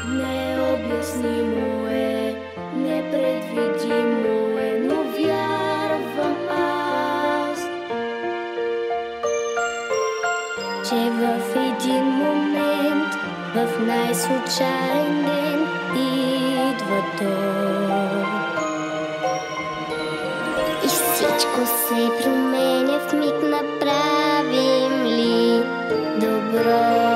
Необяснимо е, непредвидимо е, но вярвам аз, че в един момент, в най-случайен ден идва той. И всичко се променя в миг, направим ли добро?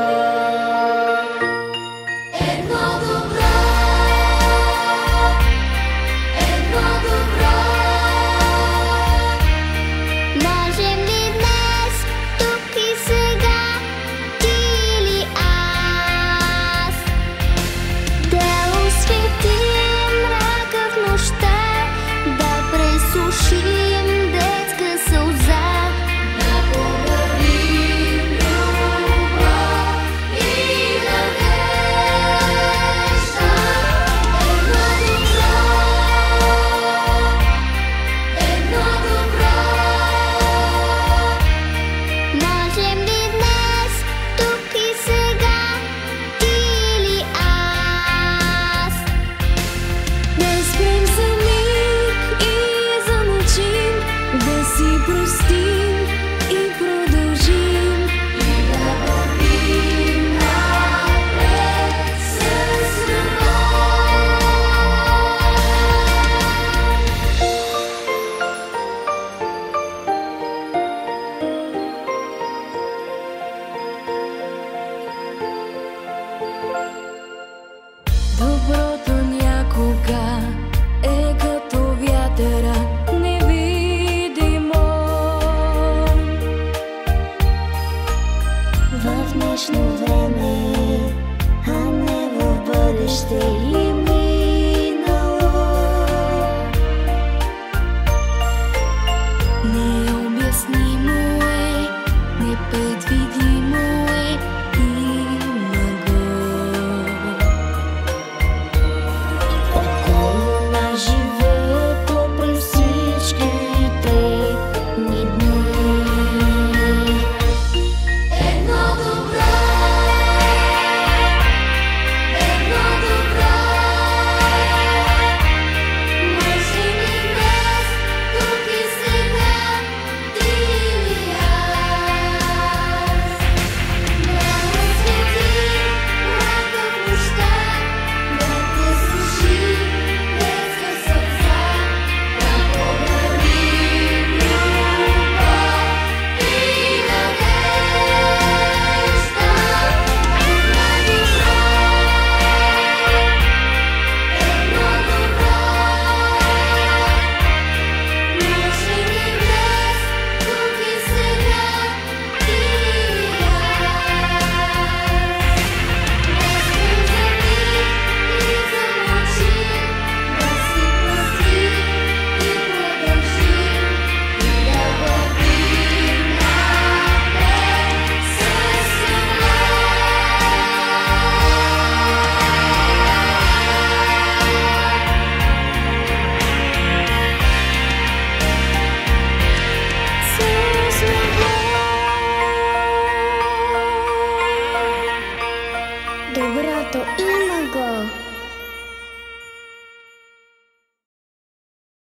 Доброто някога е като вятъра, невидимо. В днешно време, а не в бъдеще и минало. Необяснимо е, непредвидимо е, има го. Живеето през всичките ни дни. Едно добро, може ли днес, тук и сега, ти и аз, да осветим мрака в нощта, да те сушим Доброто има го.